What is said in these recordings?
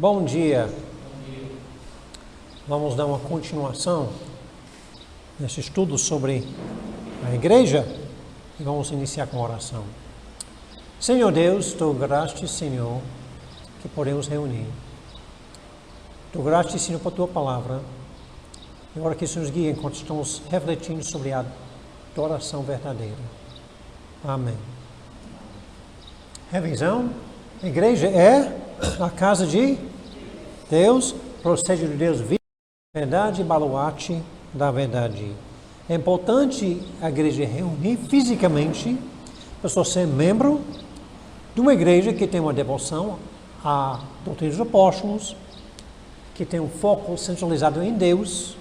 Bom dia. Vamos dar uma continuação nesse estudo sobre a igreja e vamos iniciar com a oração. Senhor Deus, Tu graças, Senhor, que podemos reunir. Tu graças, Senhor, por Tua palavra. E agora que isso nos guia enquanto estamos refletindo sobre a adoração verdadeira. Amém. Revisão. A igreja é a casa de Deus, procede de Deus, verdade e baluarte da verdade. É importante a igreja reunir fisicamente, a pessoa ser membro de uma igreja que tem uma devoção à doutrina dos apóstolos, que tem um foco centralizado em Deus,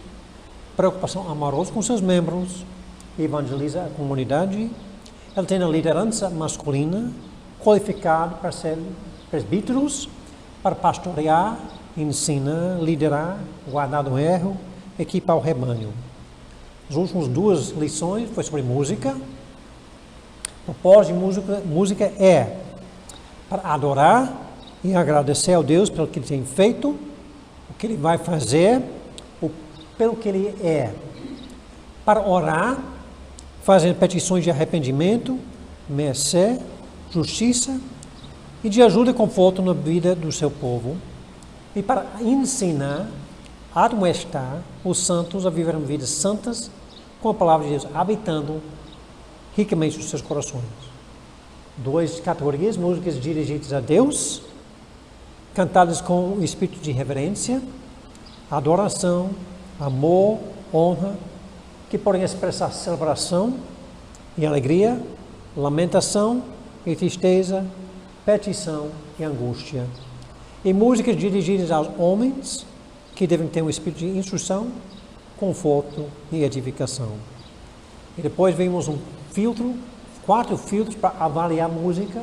preocupação amorosa com seus membros, evangeliza a comunidade. Ela tem a liderança masculina, qualificado para ser presbíteros, para pastorear, ensinar, liderar, guardar do erro, equipar o rebanho. As últimas duas lições foi sobre música. O propósito de música é para adorar e agradecer ao Deus pelo que Ele tem feito, o que Ele vai fazer, pelo que Ele é. Para orar, fazer petições de arrependimento, mercê, justiça e de ajuda e conforto na vida do seu povo. E para ensinar, admoestar os santos a viverem vidas santas com a palavra de Deus, habitando ricamente os seus corações. Duas categorias: músicas dirigidas a Deus, cantadas com o espírito de reverência, adoração, amor, honra, que podem expressar celebração e alegria, lamentação e tristeza, petição e angústia. E músicas dirigidas aos homens, que devem ter um espírito de instrução, conforto e edificação. E depois vimos um filtro, 4 filtros para avaliar a música: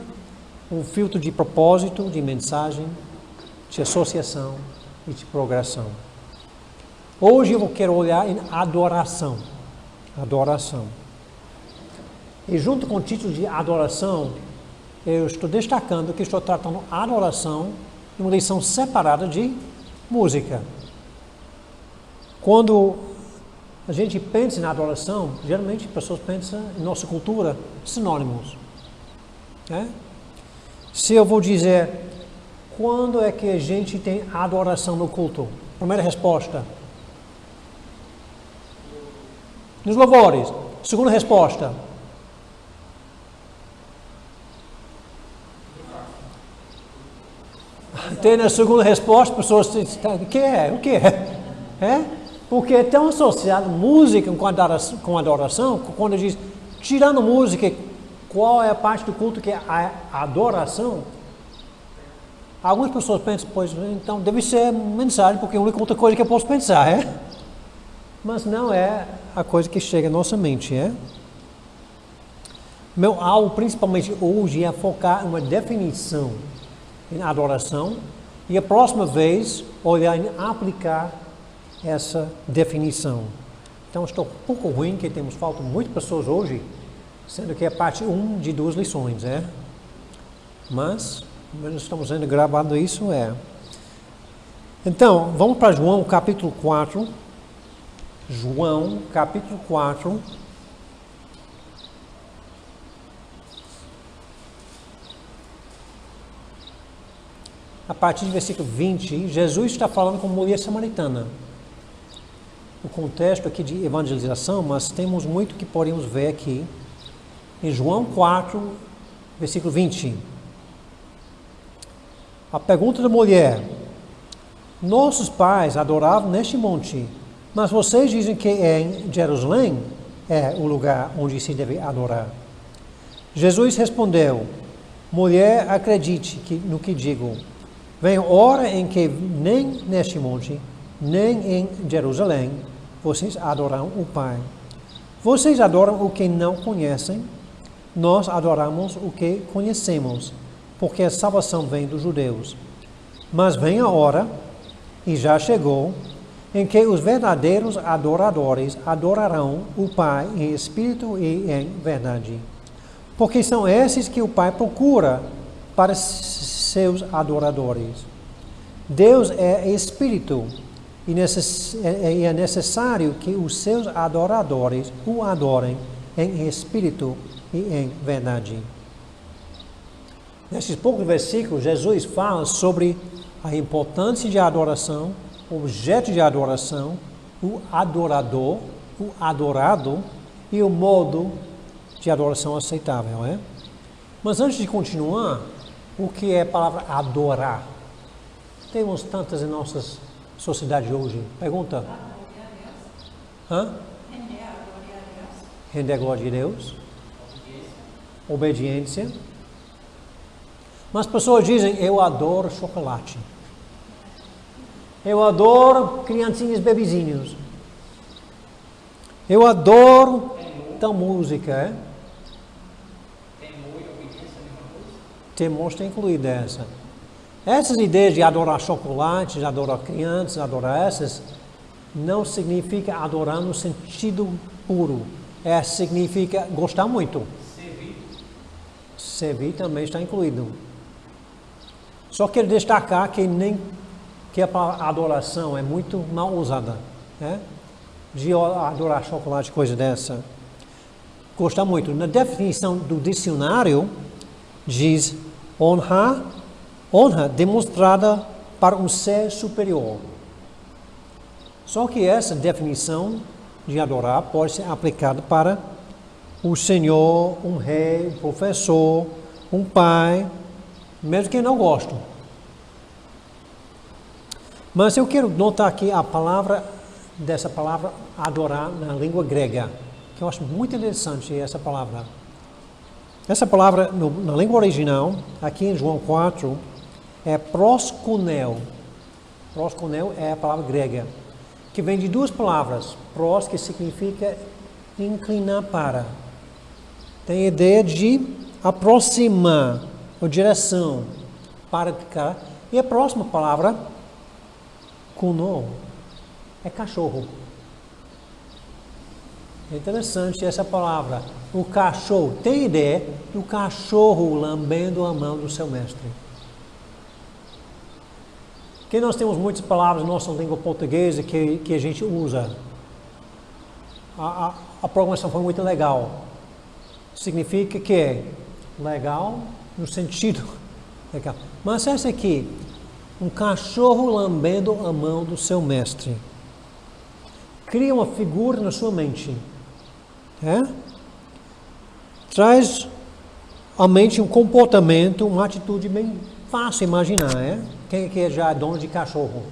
um filtro de propósito, de mensagem, de associação e de progressão. Hoje eu quero olhar em adoração. Adoração. E junto com o título de adoração, eu estou destacando que estou tratando adoração em uma lição separada de música. Quando a gente pensa em adoração, geralmente as pessoas pensam em nossa cultura, sinônimos. Se eu vou dizer, quando é que a gente tem adoração no culto? Primeira resposta: nos louvores. Segunda resposta: tem na segunda resposta, pessoas dizem, o que é? O que é? Porque é tão associado música com adoração, quando diz, tirando música, qual é a parte do culto que é a adoração? Algumas pessoas pensam, pois, então deve ser mensagem, porque é a única outra coisa que eu posso pensar, Mas não é a coisa que chega à nossa mente, Meu alvo, principalmente hoje, é focar em uma definição em adoração e a próxima vez olhar em aplicar essa definição. Então estou um pouco ruim que temos falta muitas pessoas hoje, sendo que é parte 1 de 2 lições, Mas estamos ainda gravando isso, Então, vamos para João capítulo 4. João capítulo 4. A partir do versículo 20, Jesus está falando com uma mulher samaritana. O contexto aqui de evangelização, mas temos muito que podemos ver aqui. Em João 4, versículo 20. A pergunta da mulher: nossos pais adoravam neste monte, mas vocês dizem que em Jerusalém é o lugar onde se deve adorar. Jesus respondeu: mulher, acredite no que digo. Vem hora em que nem neste monte, nem em Jerusalém, vocês adoram o Pai. Vocês adoram o que não conhecem, nós adoramos o que conhecemos, porque a salvação vem dos judeus. Mas vem a hora, e já chegou, em que os verdadeiros adoradores adorarão o Pai em espírito e em verdade. Porque são esses que o Pai procura para seus adoradores. Deus é espírito e é necessário que os seus adoradores o adorem em espírito e em verdade. Nesses poucos versículos, Jesus fala sobre a importância de adoração, o objeto de adoração, o adorador, o adorado e o modo de adoração aceitável. É? Mas antes de continuar, o que é a palavra adorar? Temos tantas em nossa sociedade hoje. Pergunta. Hã? Render a glória de Deus. Obediência. Mas pessoas dizem, eu adoro chocolate. Eu adoro criancinhas bebezinhos. Eu adoro tal música. É? Temor está incluído essa. Essas ideias de adorar chocolate, de adorar crianças, adorar essas, não significa adorar no sentido puro. Significa gostar muito. Servir também está incluído. Só quero destacar que a palavra adoração é muito mal usada. Né? De adorar chocolate, coisa dessa. Gostar muito. Na definição do dicionário, diz honra demonstrada para um ser superior. Só que essa definição de adorar pode ser aplicada para o Senhor, um rei, um professor, um pai, mesmo que não gosto. Mas eu quero notar aqui dessa palavra adorar na língua grega, que eu acho muito interessante essa palavra. Essa palavra na língua original, aqui em João 4, é proskuneo. Proskuneo é a palavra grega, que vem de duas palavras. Pros, que significa inclinar para. Tem a ideia de aproximar, ou direção, para cá. E a próxima palavra, kuno, é cachorro. É interessante essa palavra. O cachorro, tem ideia do cachorro lambendo a mão do seu mestre. Que nós temos muitas palavras na nossa língua portuguesa que a gente usa. A programação foi muito legal. Significa que é legal no sentido legal. Mas essa aqui, um cachorro lambendo a mão do seu mestre. Cria uma figura na sua mente. É? Traz à mente um comportamento, uma atitude bem fácil de imaginar. É? Quem aqui é já dono de cachorro?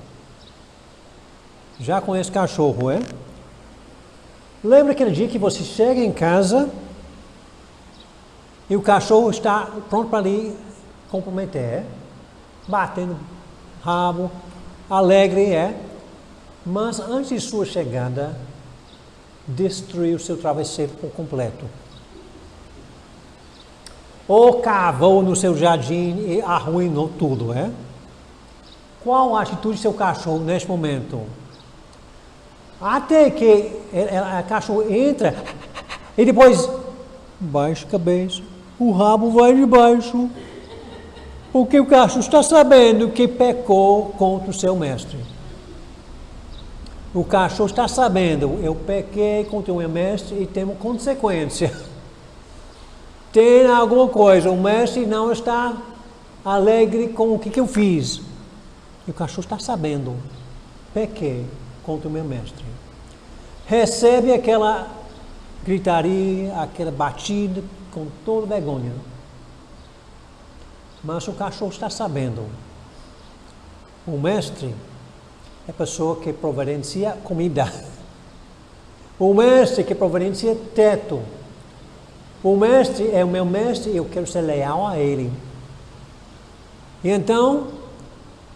Já conhece cachorro, é? Lembra aquele dia que você chega em casa e o cachorro está pronto para lhe cumprimentar, é? Batendo rabo, alegre, é? Mas antes de sua chegada, destruiu seu travesseiro por completo. Ou cavou no seu jardim e arruinou tudo, é? Qual a atitude do seu cachorro neste momento? Até que a cachorro entra e depois baixa a cabeça, o rabo vai de baixo, porque o cachorro está sabendo que pecou contra o seu mestre. O cachorro está sabendo, eu pequei contra o meu mestre e tenho consequência. Tem alguma coisa, o mestre não está alegre com o que eu fiz. E o cachorro está sabendo, pequei contra o meu mestre. Recebe aquela gritaria, aquela batida com toda vergonha. Mas o cachorro está sabendo. O mestre é a pessoa que providencia comida. O mestre que providencia teto. O mestre é o meu mestre e eu quero ser leal a ele. E então,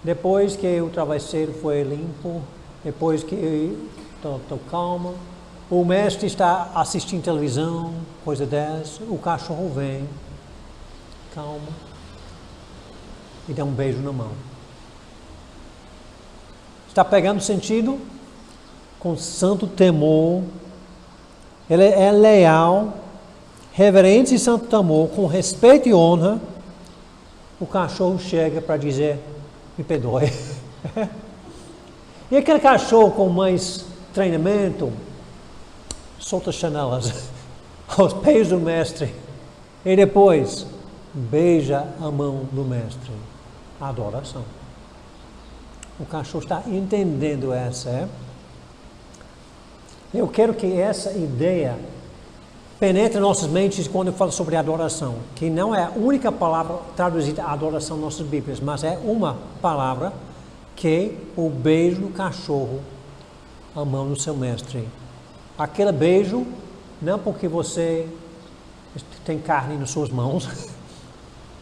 depois que o travesseiro foi limpo, depois que estou calma, o mestre está assistindo televisão, coisa dessa, o cachorro vem, calma, e dá um beijo na mão. Está pegando sentido? Com santo temor, ele é leal, reverente e santo temor, com respeito e honra, o cachorro chega para dizer, me perdoe, E aquele cachorro com mais treinamento, solta as chanelas aos pés do mestre e depois beija a mão do mestre. Adoração. O cachorro está entendendo essa. Eu quero que essa ideia penetre nossas mentes quando eu falo sobre adoração, que não é a única palavra traduzida adoração nas nossas Bíblias, mas é uma palavra que o beijo do cachorro, a mão do seu mestre. Aquele beijo, não porque você tem carne nas suas mãos,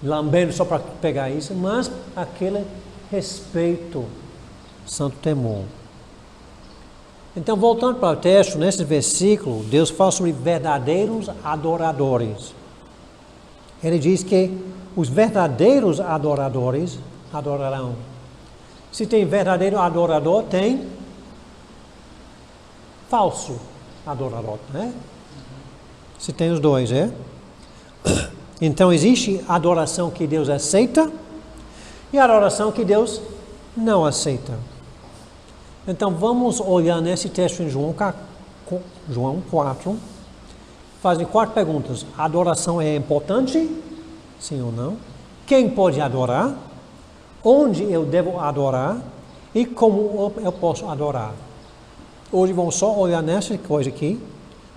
lambendo só para pegar isso, mas aquele respeito, santo temor. Então, voltando para o texto, nesse versículo, Deus fala sobre verdadeiros adoradores. Ele diz que os verdadeiros adoradores adorarão. Se tem verdadeiro adorador, tem falso adorador, né? Se tem os dois, Então, existe adoração que Deus aceita e adoração que Deus não aceita. Então, vamos olhar nesse texto em João 4, fazem 4 perguntas. A adoração é importante? Sim ou não? Quem pode adorar? Onde eu devo adorar? E como eu posso adorar? Hoje vamos só olhar nessa coisa aqui.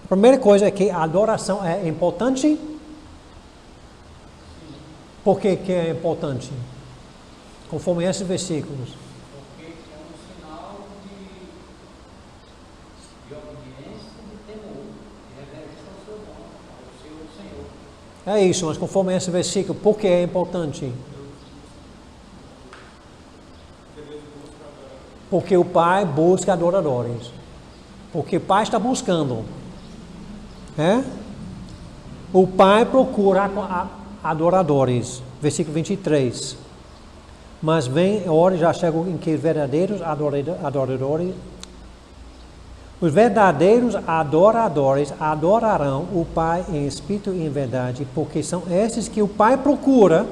A primeira coisa é que a adoração é importante. Por que é importante? Conforme esses versículos. Porque é um sinal de obediência e de temor, de reverência ao seu nome, ao seu Senhor. É isso, mas conforme esse versículo, por que é importante? Porque o Pai busca adoradores. Porque o Pai está buscando. O Pai procura adoradores. Versículo 23. Mas vem a hora, já chegou em que os verdadeiros adoradores, os verdadeiros adoradores adorarão o Pai em espírito e em verdade, porque são esses que o Pai procura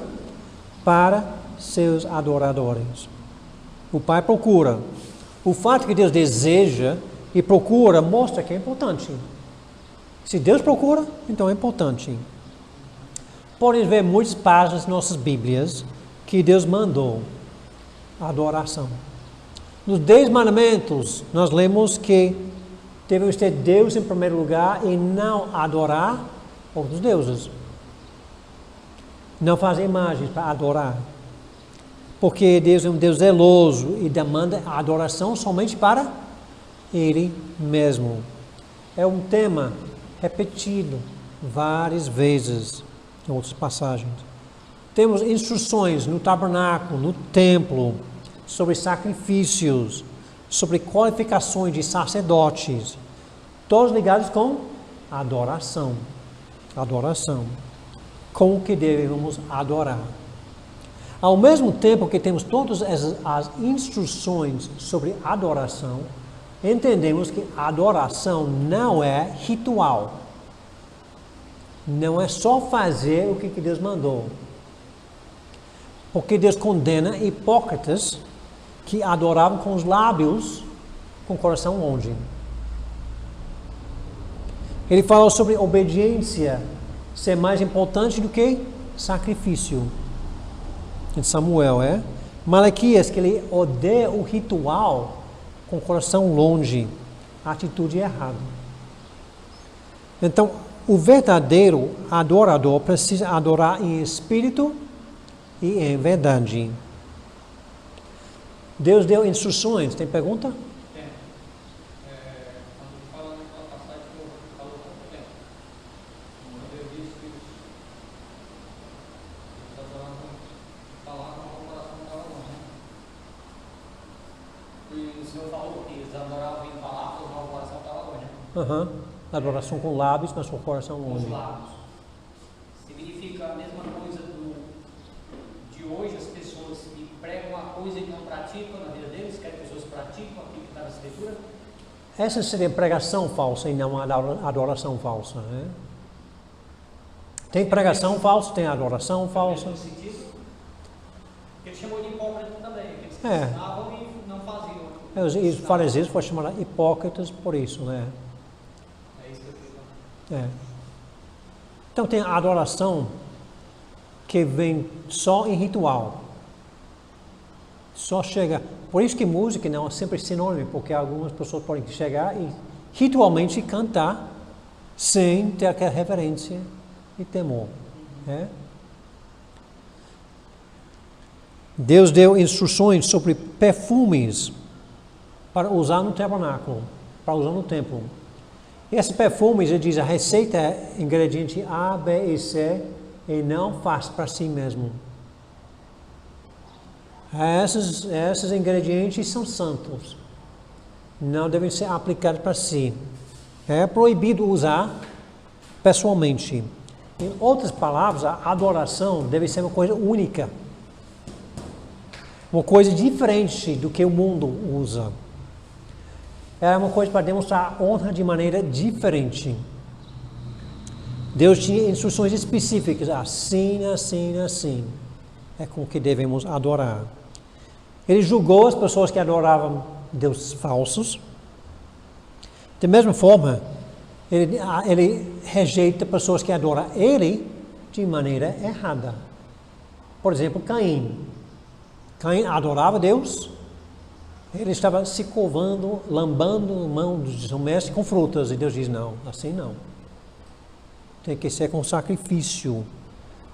para seus adoradores. O Pai procura. O fato que Deus deseja e procura mostra que é importante. Se Deus procura, então é importante. Podem ver muitas páginas nas nossas Bíblias que Deus mandou a adoração. Nos 10 mandamentos, nós lemos que devemos ter Deus em primeiro lugar e não adorar outros deuses. Não fazer imagens para adorar. Porque Deus é um Deus zeloso e demanda a adoração somente para Ele mesmo. É um tema repetido várias vezes em outras passagens. Temos instruções no tabernáculo, no templo, sobre sacrifícios, sobre qualificações de sacerdotes, todos ligados com adoração. Adoração. Como que devemos adorar. Ao mesmo tempo que temos todas as instruções sobre adoração, entendemos que adoração não é ritual. Não é só fazer o que Deus mandou. Porque Deus condena hipócritas que adoravam com os lábios, com o coração longe. Ele fala sobre obediência ser mais importante do que sacrifício. Em Samuel, Malaquias, que ele odeia o ritual com o coração longe, a atitude errada. Então, o verdadeiro adorador precisa adorar em espírito e em verdade. Deus deu instruções. Tem pergunta? Tem. Quando fala naquela passagem que eu falou há pouco tempo, quando eu disse que os adoradores falavam que o coração estava longe. E o Senhor falou que eles adoravam em palavras, mas o coração estava longe. Adoração com lábios, mas com o coração longe. Os lábios. Significa a mesma coisa de hoje, as pessoas que pregam uma coisa e não praticam na vida deles, querem que as pessoas praticam aquilo que está na Escritura. Essa seria pregação falsa e não adoração falsa. Tem pregação falsa, tem adoração falsa. No sentido, ele chamou de hipócrita também, aqueles ensinavam e não faziam. Os fariseus foram chamados hipócritas por isso, né? É isso que eu queria. Então tem a adoração que vem só em ritual. Só chega. Por isso que música não é sempre sinônimo, porque algumas pessoas podem chegar e ritualmente cantar sem ter aquela reverência e temor. Né? Deus deu instruções sobre perfumes para usar no tabernáculo, para usar no templo. E esses perfumes, ele diz, a receita é ingrediente A, B e C, e não faz para si mesmo. Esses ingredientes são santos. Não devem ser aplicados para si. É proibido usar pessoalmente. Em outras palavras, a adoração deve ser uma coisa única. Uma coisa diferente do que o mundo usa. Era uma coisa para demonstrar honra de maneira diferente. Deus tinha instruções específicas, assim, assim, assim. É com que devemos adorar. Ele julgou as pessoas que adoravam deuses falsos. Da mesma forma, ele rejeita pessoas que adoram ele de maneira errada. Por exemplo, Caim. Caim adorava Deus. Ele estava se curvando, lambando a mão dos domésticos com frutas. E Deus diz, não, assim não. Tem que ser com sacrifício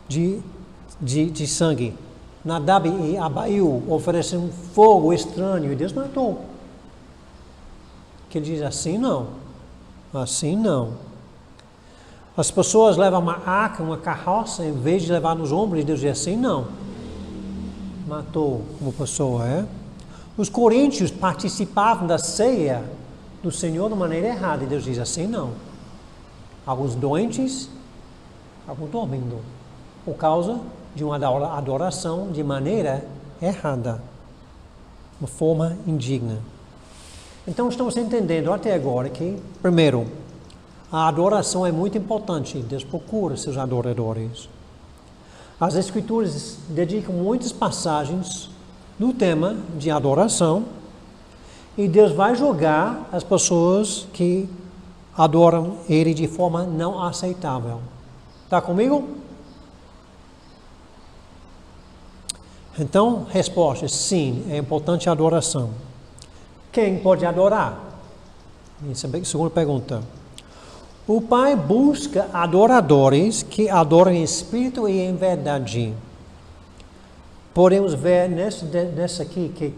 de sangue. Nadab e Abiú ofereceram fogo estranho e Deus matou. Que ele diz, assim não. Assim não. As pessoas levam uma arca, uma carroça, em vez de levar nos ombros, Deus diz, assim não. Matou uma pessoa, Os coríntios participavam da ceia do Senhor de maneira errada. E Deus diz assim, não. Alguns doentes, alguns dormindo. Por causa de uma adoração de maneira errada. Uma forma indigna. Então estamos entendendo até agora que, primeiro, a adoração é muito importante. Deus procura seus adoradores. As Escrituras dedicam muitas passagens no tema de adoração, e Deus vai julgar as pessoas que adoram Ele de forma não aceitável. Está comigo? Então, resposta, sim, é importante a adoração. Quem pode adorar? Essa é a segunda pergunta. O Pai busca adoradores que adoram em espírito e em verdade. Podemos ver nessa aqui que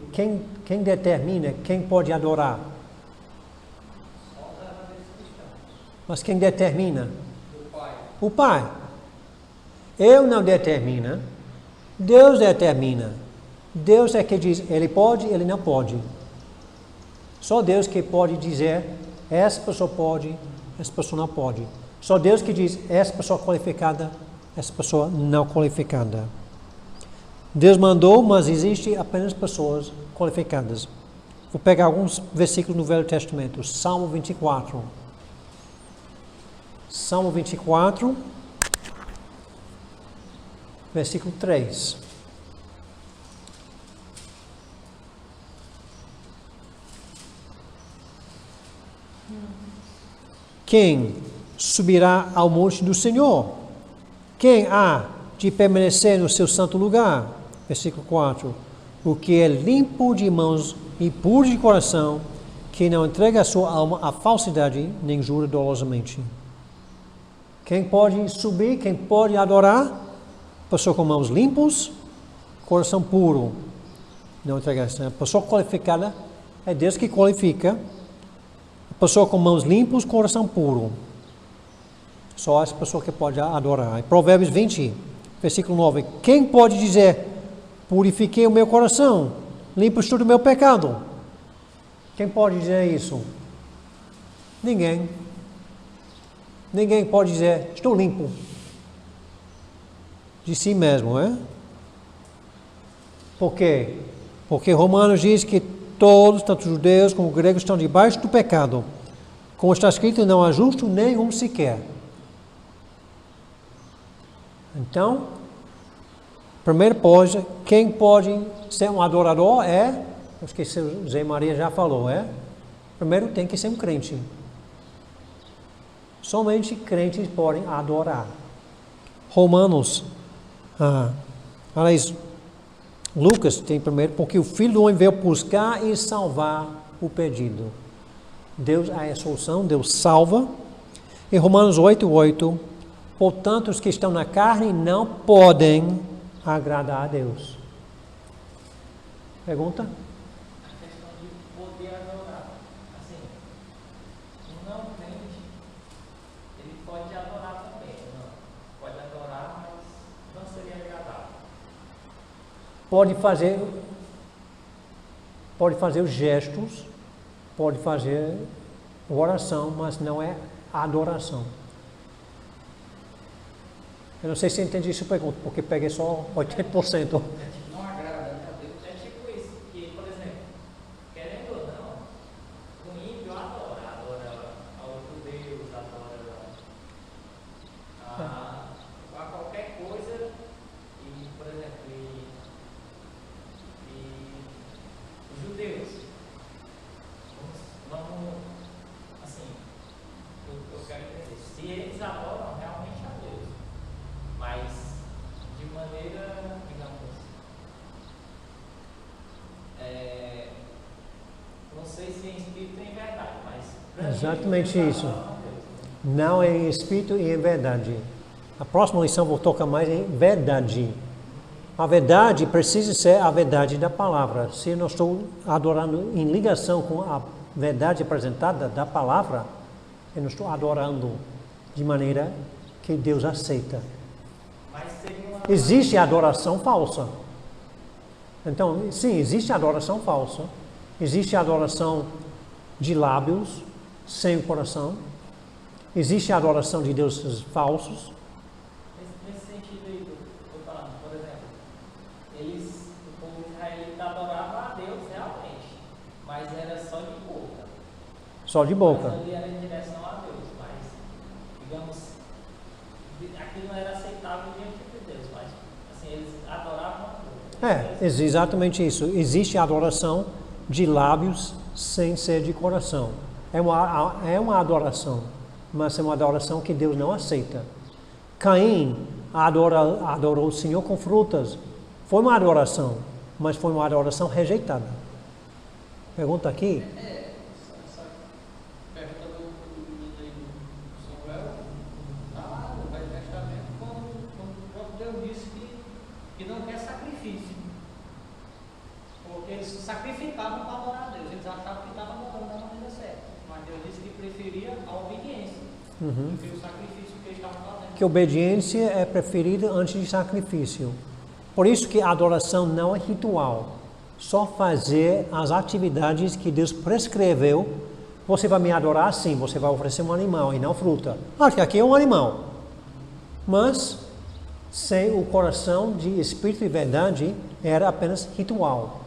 quem determina quem pode adorar? Mas quem determina? O Pai. Eu não determino. Deus determina. Deus é que diz, ele pode, ele não pode. Só Deus que pode dizer, essa pessoa pode, essa pessoa não pode. Só Deus que diz, essa pessoa qualificada, essa pessoa não qualificada. Deus mandou, mas existe apenas pessoas qualificadas. Vou pegar alguns versículos no Velho Testamento. Salmo 24. Salmo 24, versículo 3. Quem subirá ao monte do Senhor? Quem há de permanecer no seu santo lugar? Versículo 4. O que é limpo de mãos e puro de coração, que não entrega a sua alma à falsidade, nem jura dolosamente. Quem pode subir, quem pode adorar? Pessoa com mãos limpas, coração puro. Não entrega a pessoa qualificada, é Deus que qualifica. Pessoa com mãos limpas, coração puro. Só essa pessoa que pode adorar. Provérbios 20, versículo 9. Quem pode dizer, purifiquei o meu coração, limpo todo o meu pecado? Quem pode dizer isso? Ninguém. Ninguém pode dizer, estou limpo. De si mesmo, Por quê? Porque Romanos diz que todos, tanto judeus como gregos, estão debaixo do pecado. Como está escrito, não há justo nenhum sequer. Então, Primeira coisa, quem pode ser um adorador acho que o Zé Maria já falou, primeiro tem que ser um crente. Somente crentes podem adorar. Romanos, aliás, Lucas tem primeiro, porque o Filho do Homem veio buscar e salvar o perdido. Deus é a solução, Deus salva. Em Romanos 8:8, portanto, os que estão na carne não podem agradar a Deus. Pergunta? A questão de poder adorar. Assim, um não crente, ele pode adorar também, não? Pode adorar, mas não seria agradável. Pode fazer os gestos, pode fazer oração, mas não é adoração. Eu não sei se entendi essa pergunta, porque peguei só 80%. Não agrada, né, a Deus. É tipo isso, que, por exemplo, querendo ou não, o ímpio adora a outro Deus, adora a qualquer coisa, e, por exemplo, os judeus, vamos assim, eu quero entender, se eles adoram realmente a Deus, mas de maneira, digamos, não sei se em espírito ou em verdade, mas Exatamente eles isso. adoram a Deus. Não é em espírito e em verdade. A próxima lição vou tocar mais em verdade. A verdade precisa ser a verdade da palavra. Se eu não estou adorando em ligação com a verdade apresentada da palavra, eu não estou adorando de maneira que Deus aceita. Mas seria uma Existe adoração falsa. Então, sim, existe adoração falsa. Existe adoração de lábios, sem o coração. Existe adoração de deuses falsos. nesse sentido aí que eu estou falando, por exemplo, o povo israelita adorava a Deus realmente, mas era só de boca. Só de boca. Mas ali era em direção a Deus, mas, digamos, aquilo não era aceitável diante de Deus, mas, assim, eles adoravam a Deus. Exatamente isso. Existe adoração de lábios sem ser de coração. É uma adoração, mas é uma adoração que Deus não aceita. Caim adorou o Senhor com frutas. Foi uma adoração, mas foi uma adoração rejeitada. Pergunta aqui. Essa pergunta do menino aí do Samuel, lá no Velho Testamento, quando o próprio Deus disse que não quer sacrifício. Porque eles sacrificavam para adorar a Deus, eles achavam que estavam adorando da maneira certa. Mas Deus disse que preferia a obediência do que o sacrifício que eles estavam fazendo. Que obediência é preferida antes de sacrifício. Por isso que a adoração não é ritual. Só fazer as atividades que Deus prescreveu. Você vai me adorar sim, você vai oferecer um animal e não fruta. Acho que aqui é um animal. Mas, sem o coração de espírito e verdade, era apenas ritual.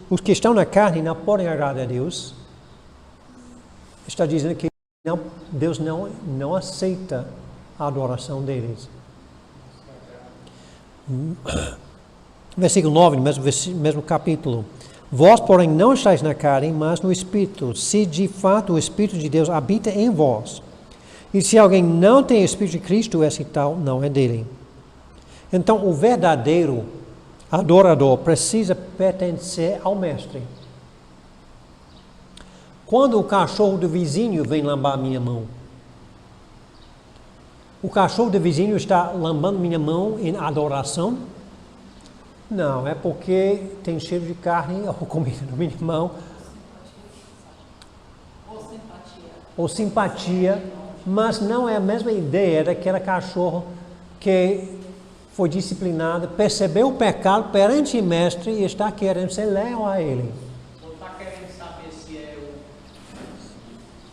Os que estão na carne não podem agradar a Deus. Está dizendo que Deus não aceita a adoração deles. Versículo 9, mesmo capítulo. Vós, porém, não estáis na carne, mas no Espírito, se de fato o Espírito de Deus habita em vós. E se alguém não tem o Espírito de Cristo, esse tal não é dele. Então, o verdadeiro adorador precisa pertencer ao Mestre. Quando o cachorro do vizinho vem lambar a minha mão, o cachorro do vizinho está lambando minha mão em adoração? Não, é porque tem cheiro de carne ou comida na minha mão. Ou simpatia. Mas não é a mesma ideia daquele cachorro que foi disciplinado, percebeu o pecado perante o mestre e está querendo ser leal a ele. Ou está querendo saber se é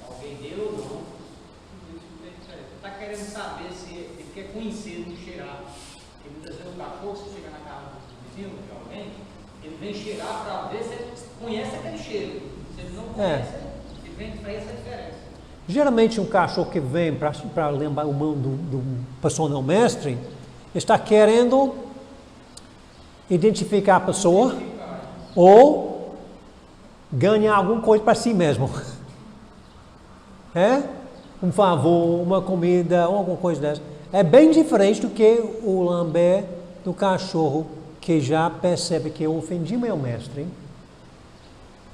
alguém dele ou não. Está querendo saber se ele quer conhecer, não cheirar. Porque muitas vezes o cachorro, se chegar na casa do vizinho, de alguém, ele vem cheirar para ver se ele conhece aquele cheiro. Se ele não conhece, ele vem para essa diferença. Geralmente um cachorro que vem para lembrar o mão do pessoa não mestre, está querendo identificar a pessoa ou ganhar alguma coisa para si mesmo. É? Um favor, uma comida, ou alguma coisa dessa. É bem diferente do que o lamber do cachorro que já percebe que eu ofendi meu mestre.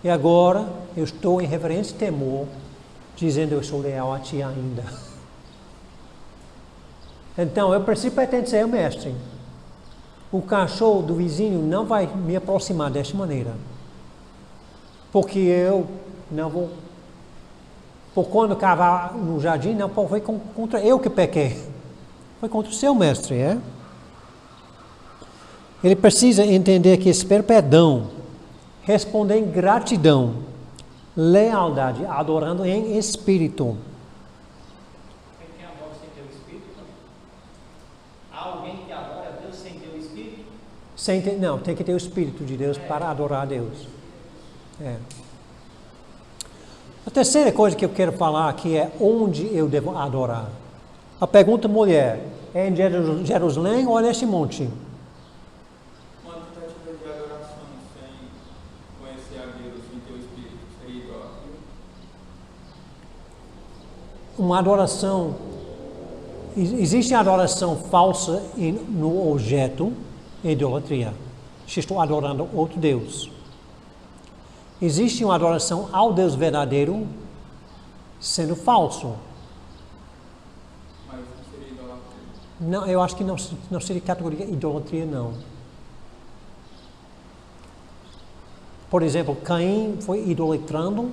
E agora eu estou em reverência e temor, dizendo eu sou leal a ti ainda. Então eu preciso pertencer ao mestre. O cachorro do vizinho não vai me aproximar desta maneira. Porque eu não vou. Por quando cavar no jardim, não foi contra eu que pequei. Foi contra o seu mestre, é? Ele precisa entender que espera perdão, responder em gratidão, lealdade, adorando em espírito. Quem adora sem ter o Espírito? Há alguém que adora Deus sem ter o Espírito? Não, tem que ter o Espírito de Deus para adorar a Deus. É. A terceira coisa que eu quero falar aqui é onde eu devo adorar. A pergunta, mulher, é em Jerusalém ou neste monte? Uma tentativa de adoração sem conhecer a Deus, sem ter o Espírito, seria idolatria? Uma adoração, existe adoração falsa no objeto, idolatria. Estou adorando outro Deus. Existe uma adoração ao Deus verdadeiro sendo falso. Mas não seria idolatria? Não, eu acho que não seria categoria idolatria, não. Por exemplo, Caim foi idolatrando?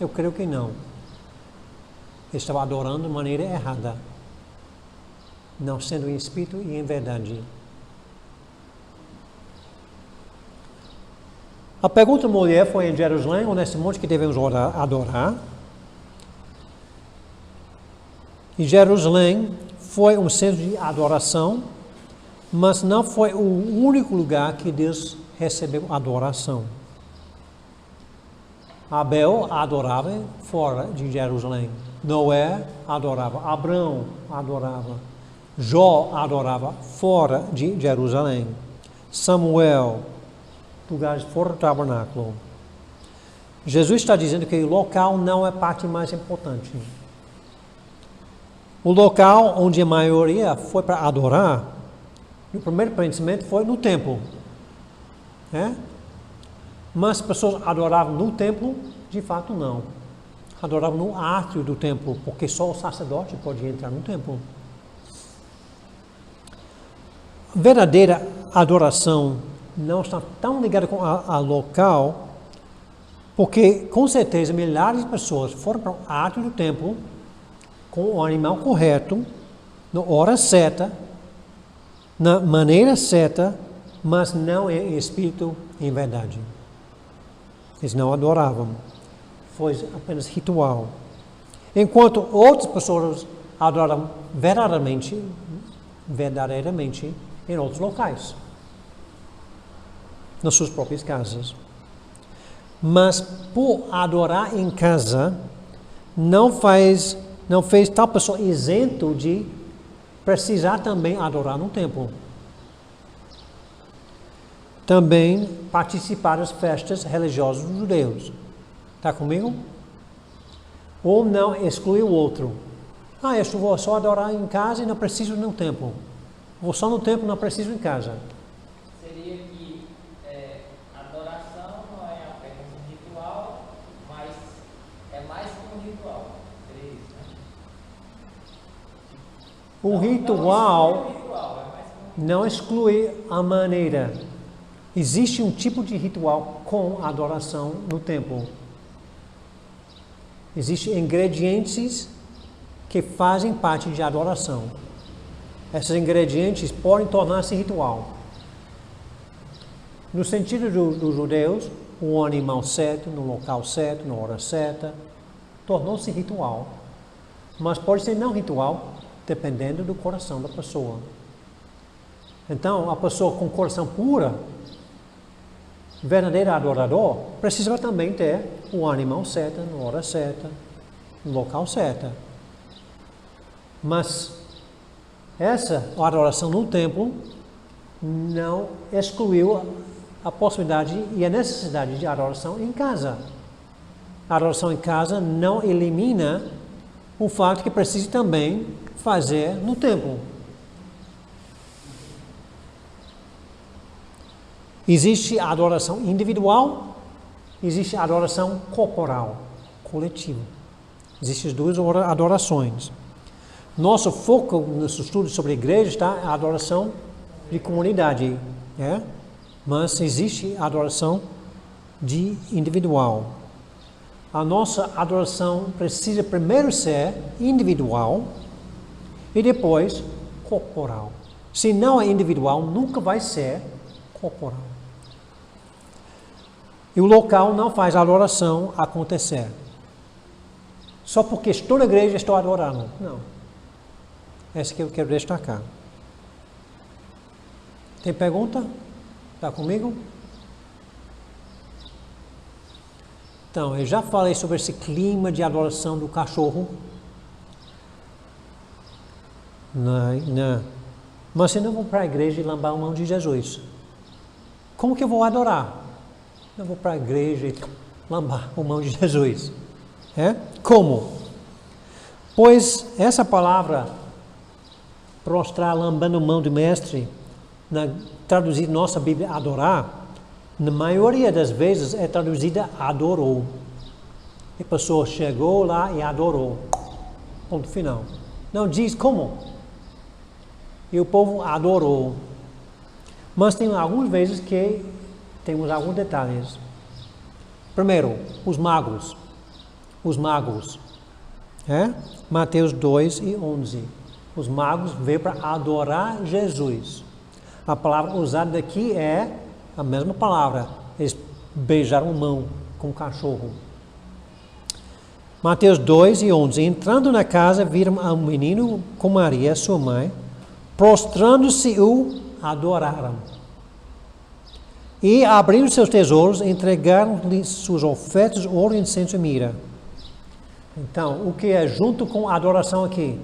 Eu creio que não. Ele estava adorando de maneira errada. Não sendo em espírito e em verdade. A pergunta da mulher foi em Jerusalém, ou nesse monte que devemos adorar. E Jerusalém foi um centro de adoração, mas não foi o único lugar que Deus recebeu adoração. Abel adorava fora de Jerusalém. Noé adorava. Abraão adorava. Jó adorava fora de Jerusalém. Samuel, lugares fora do tabernáculo. Jesus está dizendo que o local não é a parte mais importante. O local onde a maioria foi para adorar, no primeiro pensamento foi no templo. É? Mas as pessoas adoravam no templo? De fato não. Adoravam no átrio do templo, porque só o sacerdote podia entrar no templo. A verdadeira adoração não está tão ligada com a local, porque com certeza milhares de pessoas foram para o átrio do templo com o animal correto, na hora certa, na maneira certa, mas não em espírito e em verdade. Eles não adoravam. Foi apenas ritual. Enquanto outras pessoas adoravam verdadeiramente em outros locais. Nas suas próprias casas. Mas por adorar em casa, não fez tal pessoa isento de precisar também adorar no templo. Também participar das festas religiosas dos judeus. Está comigo? Ou não exclui o outro. Eu vou só adorar em casa e não preciso no templo. Vou só no templo, não preciso em casa. Seria que adoração não é apenas um ritual, mas é mais que um ritual. Seria isso, né? O ritual não exclui a maneira. Existe um tipo de ritual com adoração no templo. Existem ingredientes que fazem parte de adoração. Esses ingredientes podem tornar-se ritual. No sentido dos judeus, o animal certo, no local certo, na hora certa, tornou-se ritual. Mas pode ser não ritual, dependendo do coração da pessoa. Então, a pessoa com coração puro, verdadeiro adorador, precisa também ter o animal certo, na hora certa, no local certo. Mas essa adoração no templo não excluiu a possibilidade e a necessidade de adoração em casa. A adoração em casa não elimina o fato que precisa também fazer no templo. Existe a adoração individual, existe a adoração corporal, coletiva. Existem as duas adorações. Nosso foco nesse estudo sobre a igreja está a adoração de comunidade, mas existe a adoração de individual. A nossa adoração precisa primeiro ser individual e depois corporal. Se não é individual, nunca vai ser corporal. E o local não faz a adoração acontecer. Só porque estou na igreja estou adorando. Não. Essa que eu quero destacar. Tem pergunta? Está comigo? Então, eu já falei sobre esse clima de adoração do cachorro. Mas eu não vou para a igreja e lambar a mão de Jesus. Como que eu vou adorar? Eu vou para a igreja e lambar a mão de Jesus. Como? Pois essa palavra, prostrar lambando a mão do mestre, traduzida nossa Bíblia, adorar, na maioria das vezes é traduzida adorou. A pessoa chegou lá e adorou. Ponto final. Não diz como. E o povo adorou. Mas tem algumas vezes que temos alguns detalhes. Primeiro, os magos. Mateus 2 e 11. Os magos veio para adorar Jesus. A palavra usada aqui é a mesma palavra. Eles beijaram a mão com o cachorro. Mateus 2 e 11. Entrando na casa, viram um menino com Maria, sua mãe, prostrando-se o adoraram. E abrindo seus tesouros, entregaram-lhe suas ofertas, ouro, incenso e mirra. Então, o que é junto com a adoração aqui?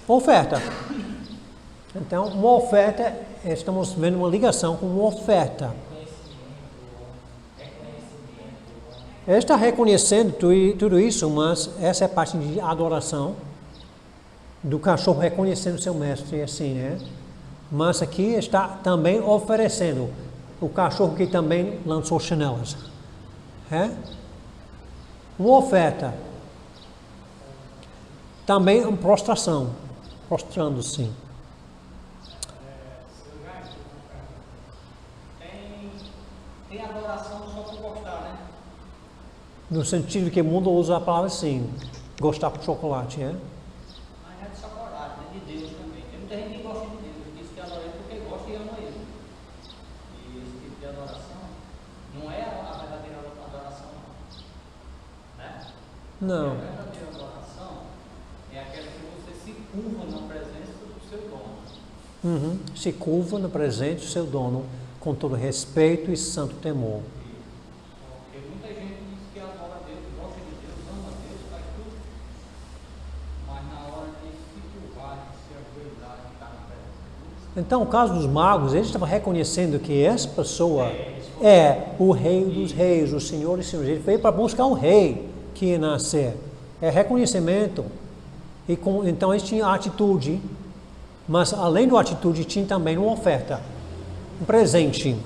Oferta. Então, uma oferta, estamos vendo uma ligação com uma oferta. Ele está reconhecendo tudo isso, mas essa é a parte de adoração do cachorro reconhecendo seu mestre, assim, Mas aqui está também oferecendo o cachorro que também lançou chanelas. Uma oferta. Também uma prostração. Prostrando-se. Tem adoração só por gostar, né? No sentido que o mundo usa a palavra assim, gostar por chocolate, Mas não é de chocolate, né? De Deus também. Tem muita gente que gosta de Deus, diz que adora Ele porque gosta e ama Ele. E esse tipo de adoração não é a verdadeira adoração, Não. A verdadeira adoração é aquela que você se curva na presença do seu dono. Se curva na presença do seu dono com todo respeito e santo temor. Porque muita gente diz que adora a Deus, gosta de Deus, ama a Deus, faz tudo. Mas na hora de se curvar, de se ajoelhar, de estar na presença de Deus. Então, o caso dos magos, eles estavam reconhecendo que essa pessoa é o rei dos reis, o senhor dos senhores. Ele veio para buscar um rei que ia nascer. É reconhecimento. Então, eles tinham atitude, mas além da atitude, tinha também uma oferta, um presente.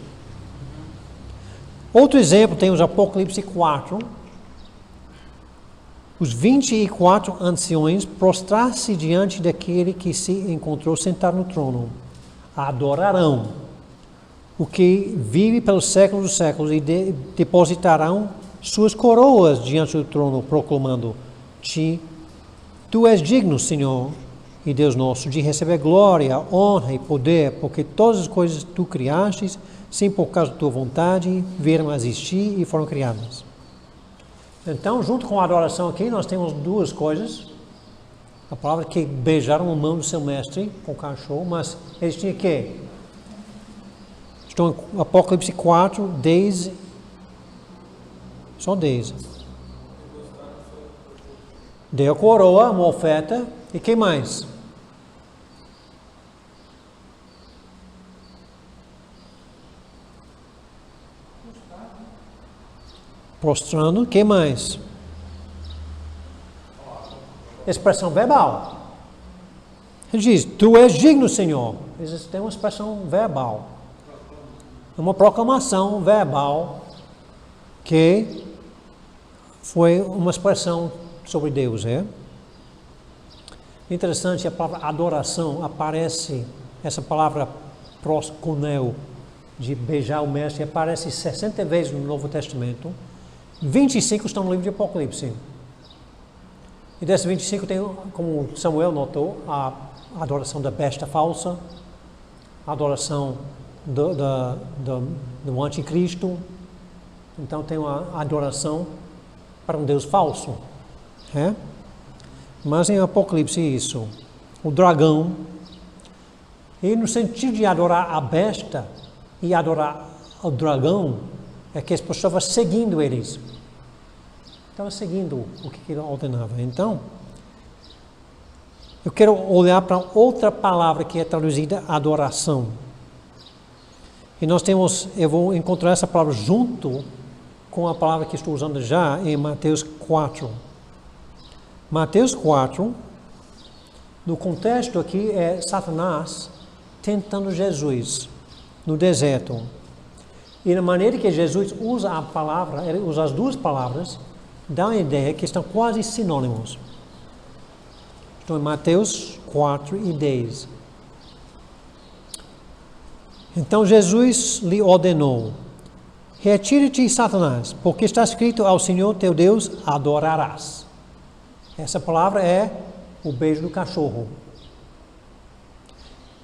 Outro exemplo, temos Apocalipse 4. Os 24 anciões prostrar-se diante daquele que se encontrou sentado no trono. Adorarão o que vive pelos séculos dos séculos e depositarão suas coroas diante do trono, proclamando: Tu és digno, Senhor e Deus nosso, de receber glória, honra e poder, porque todas as coisas tu criastes, sim, por causa da tua vontade, vieram a existir e foram criadas. Então, junto com a adoração aqui, nós temos duas coisas. A palavra que beijaram a mão do seu mestre com o cachorro, mas eles tinham que? Estão em Apocalipse 4, 10, Só 10. Deu a coroa, uma oferta. E que mais? Prostrando. Que mais? Expressão verbal. Ele diz, tu és digno, Senhor. Isso tem uma expressão verbal. Uma proclamação verbal que foi uma expressão sobre Deus, é? Interessante, a palavra adoração aparece, essa palavra proskuneo, de beijar o mestre, aparece 60 vezes no Novo Testamento. 25 estão no livro de Apocalipse. E desses 25 tem, como Samuel notou, a adoração da besta falsa, a adoração do anticristo. Então tem uma adoração para um Deus falso. É? Mas em Apocalipse isso. O dragão. E no sentido de adorar a besta e adorar o dragão, é que as pessoas estavam seguindo eles. Estava seguindo o que ele ordenava. Então, eu quero olhar para outra palavra que é traduzida adoração. E nós temos, eu vou encontrar essa palavra junto com a palavra que estou usando já em Mateus 4. Mateus 4, no contexto aqui é Satanás tentando Jesus no deserto. E na maneira que Jesus usa a palavra, ele usa as duas palavras, dá uma ideia que estão quase sinônimos. Estão em Mateus 4 e 10. Então Jesus lhe ordenou, retira-te, Satanás, porque está escrito ao Senhor teu Deus adorarás. Essa palavra é o beijo do cachorro.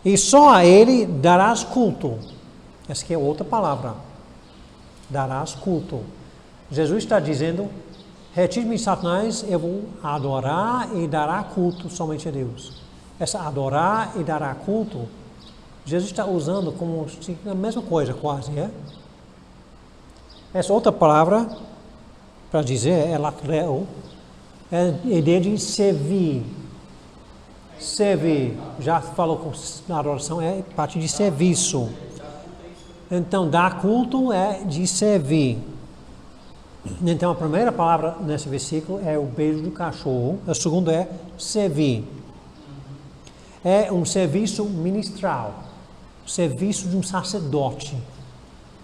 E só a ele darás culto. Essa aqui é outra palavra. Darás culto. Jesus está dizendo, retire-me, Satanás, eu vou adorar e dará culto somente a Deus. Essa adorar e dará culto, Jesus está usando como a mesma coisa quase, é? Essa outra palavra, para dizer, é latreo, é a ideia de servir. Servir, já falou na adoração, é parte de serviço. Então, dar culto é de servir. Então, a primeira palavra nesse versículo é o beijo do cachorro. A segunda é servir. É um serviço ministral. Serviço de um sacerdote.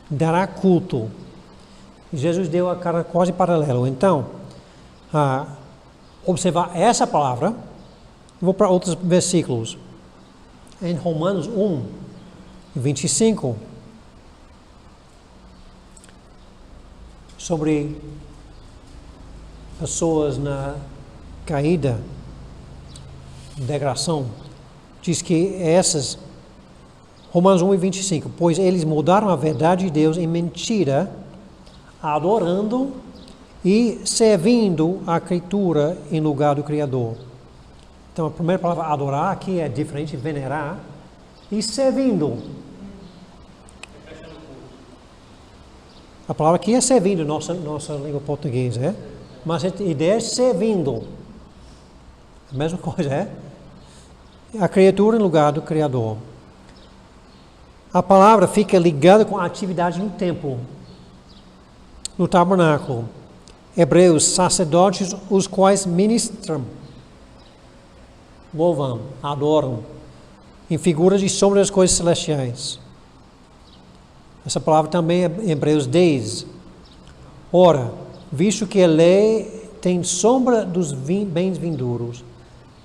Dará culto. E Jesus deu a cara quase paralelo. Então, observar essa palavra. Vou para outros versículos. Em Romanos 1, 25. Sobre pessoas na caída, degradação, diz que essas, Romanos 1 e 25, pois eles mudaram a verdade de Deus em mentira, adorando e servindo a criatura em lugar do Criador. Então a primeira palavra adorar aqui é diferente de venerar, e servindo. A palavra aqui é servindo, nossa língua portuguesa, é? Mas a ideia é servindo. A mesma coisa, é? A criatura em lugar do Criador. A palavra fica ligada com a atividade no templo, no tabernáculo. Hebreus, sacerdotes, os quais ministram, louvam, adoram, em figuras e sombras das coisas celestiais. Essa palavra também é em Hebreus 10. Ora, visto que a lei tem sombra dos bens vindouros,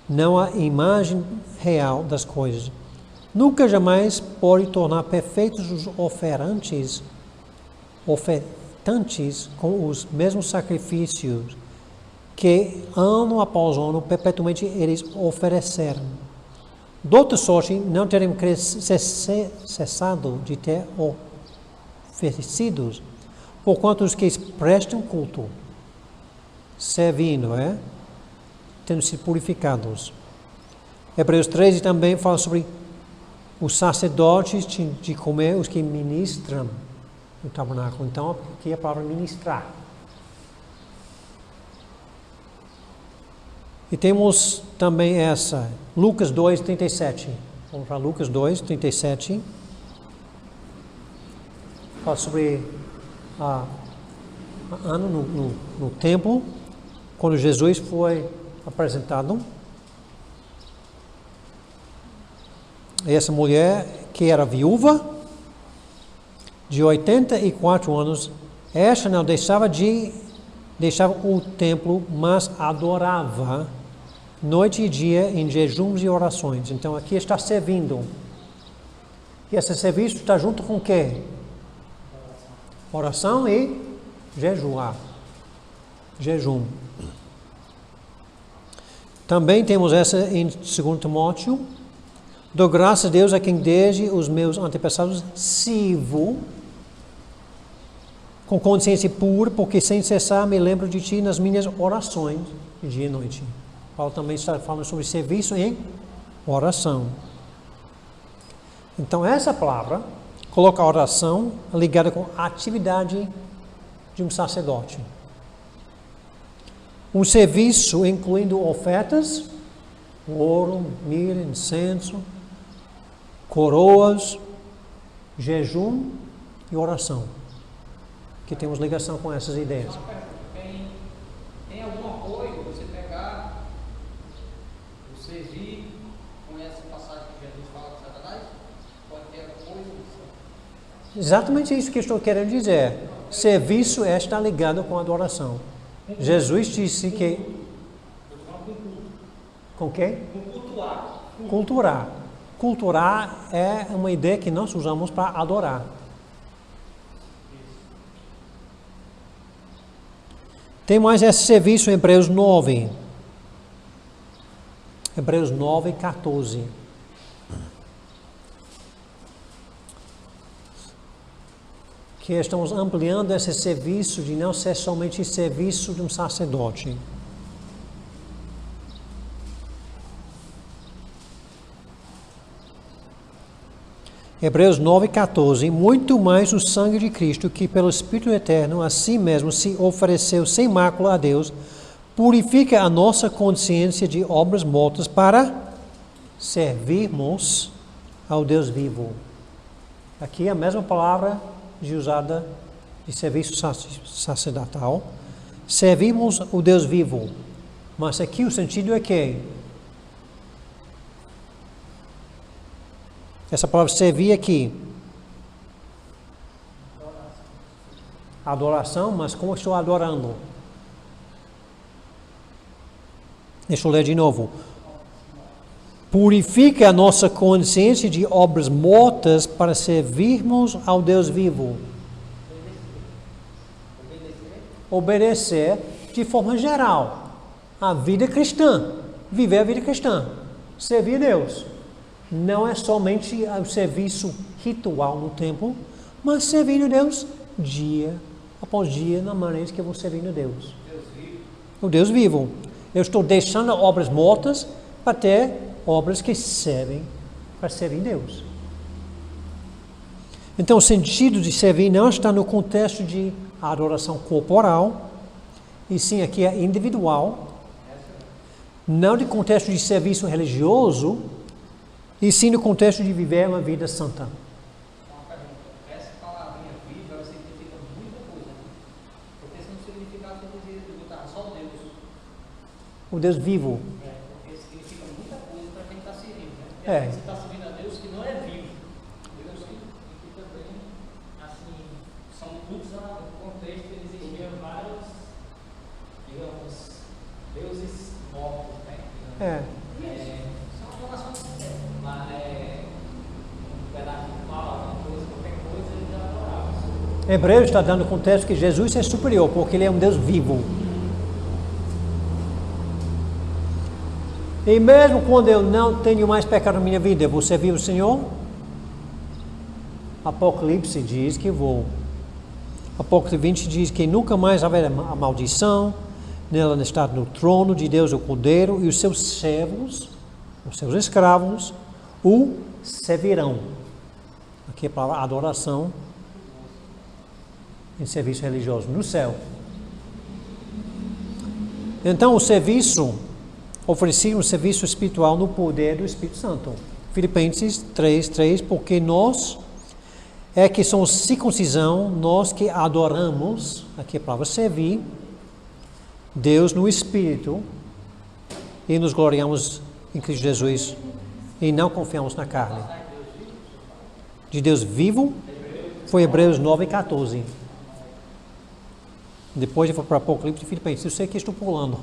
não há imagem real das coisas. Nunca jamais pode tornar perfeitos os ofertantes com os mesmos sacrifícios que ano após ano perpetuamente eles ofereceram. De outra sorte, não terem cessado de ter oferecidos, porquanto os que prestam culto, servindo, tendo sido purificados. Hebreus 13 também fala sobre os sacerdotes de comer, os que ministram no tabernáculo. Então, aqui é a palavra ministrar. E temos também essa, Lucas 2, 37. Vamos para Lucas 2, 37. Fala sobre ano no templo, quando Jesus foi apresentado. Essa mulher que era viúva, de 84 anos, esta não deixava o templo, mas adorava noite e dia em jejuns e orações. Então aqui está servindo. E esse serviço está junto com o quê? Oração e jejuar. Jejum. Também temos essa em 2 Timóteo. Dou graças a Deus a quem desde os meus antepassados sirvo com consciência pura, porque sem cessar me lembro de ti nas minhas orações, dia e noite. Paulo também está falando sobre serviço em oração. Então essa palavra coloca a oração ligada com a atividade de um sacerdote. Um serviço incluindo ofertas, ouro, milho, incenso, coroas, jejum e oração. Que temos ligação com essas ideias. Tem algum apoio você pegar, você servir com essa passagem que Jesus fala com Satanás? Pode ter apoio? Exatamente isso que estou querendo dizer. Serviço está ligado com a adoração. Jesus disse que... Com o quê? Com cultuar. Culturar. Culturar é uma ideia que nós usamos para adorar. Tem mais esse serviço em Hebreus 9. Hebreus 9, 14. Que estamos ampliando esse serviço de não ser somente serviço de um sacerdote. Hebreus 9,14. Muito mais o sangue de Cristo, que pelo Espírito Eterno a si mesmo se ofereceu sem mácula a Deus, purifica a nossa consciência de obras mortas para servirmos ao Deus vivo. Aqui a mesma palavra usada de serviço sacerdotal. Servimos o Deus vivo. Mas aqui o sentido é que essa palavra servir aqui. Adoração, mas como estou adorando? Deixa eu ler de novo. Purifica a nossa consciência de obras mortas para servirmos ao Deus vivo. Obedecer de forma geral a vida cristã. Viver a vida cristã. Servir a Deus. Não é somente o serviço ritual no templo, mas servindo a Deus dia após dia na maneira que eu vou servindo a Deus. O Deus vivo. Eu estou deixando obras mortas para ter obras que servem para servir Deus. Então o sentido de servir não está no contexto de adoração corporal, e sim aqui é individual, não no contexto de serviço religioso, e sim no contexto de viver uma vida santa. Uma pergunta. Essa palavrinha viva, ela significa muita coisa. Porque se não significasse, eu dizia que botar só o Deus. O Deus vivo. Porque significa muita coisa para quem está servindo. Né? É. Você está servindo a Deus que não é vivo. Deus que também, assim, são muitos no contexto que existiam vários, digamos, deuses mortos, né? É. São adorações mas um pedaço de pau, qualquer coisa, ele já adorava. Hebreus está dando contexto que Jesus é superior, porque Ele é um Deus vivo. E mesmo quando eu não tenho mais pecado na minha vida, eu vou servir o Senhor? Apocalipse diz que vou. Apocalipse 20 diz que nunca mais haverá a maldição, nela está no trono de Deus o Cordeiro, e os seus servos, os seus escravos, o servirão. Aqui é a palavra adoração em serviço religioso, no céu. Então o serviço oferecer um serviço espiritual no poder do Espírito Santo. Filipenses 3:3, porque nós é que somos circuncisão, nós que adoramos, aqui a palavra servir, Deus no Espírito, e nos gloriamos em Cristo Jesus, e não confiamos na carne. De Deus vivo, foi Hebreus 9:14. Depois eu vou para o Apocalipse de Filipenses, eu sei que estou pulando.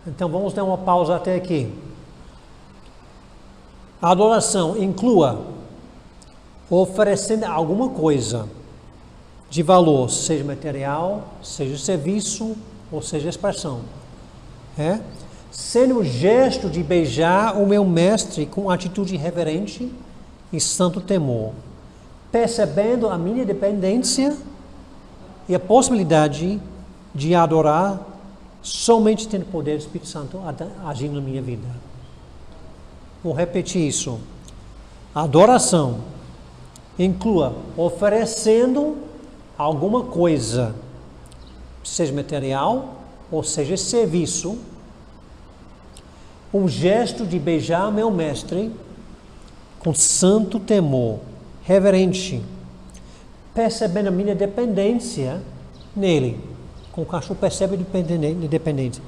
Então vamos dar uma pausa até aqui. A adoração inclua oferecendo alguma coisa de valor, seja material, seja serviço ou seja expressão. Sendo o gesto de beijar o meu mestre com atitude reverente e santo temor, percebendo a minha dependência e a possibilidade de adorar somente tendo o poder do Espírito Santo agindo na minha vida. Vou repetir isso. A adoração inclua oferecendo alguma coisa, seja material ou seja serviço, um gesto de beijar meu mestre com santo temor, reverente, percebendo a minha dependência nele. Como o cachorro percebe a dependência.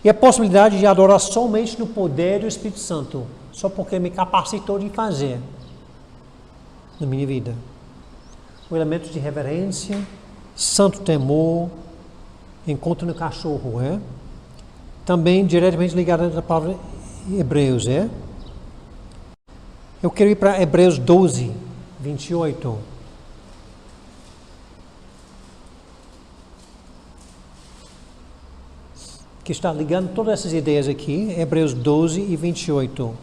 E a possibilidade de adorar somente no poder do Espírito Santo, só porque me capacitou de fazer na minha vida. O elemento de reverência, santo temor, encontro no cachorro, também diretamente ligado à palavra Hebreus, Eu quero ir para Hebreus 12:28. Que está ligando todas essas ideias aqui, Hebreus 12:28.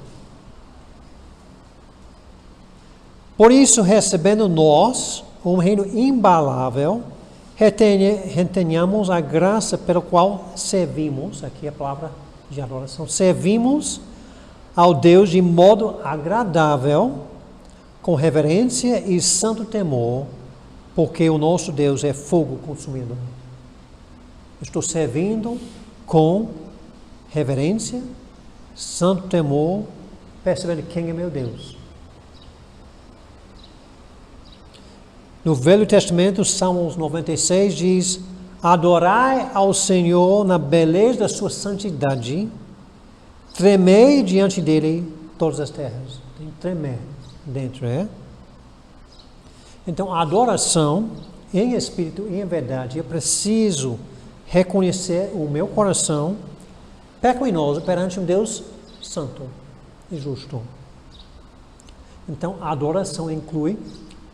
Por isso, recebendo nós um reino imbalável, retenhamos a graça pela qual servimos, aqui a palavra de adoração, servimos ao Deus de modo agradável, com reverência e santo temor, porque o nosso Deus é fogo consumidor. Estou servindo com reverência, santo temor, percebendo quem é meu Deus. No Velho Testamento, Salmos 96 diz: adorai ao Senhor na beleza da sua santidade, tremei diante dele todas as terras. Tem que tremer dentro, Então, a adoração em espírito e em verdade, eu preciso reconhecer o meu coração pecaminoso perante um Deus santo e justo. Então, a adoração inclui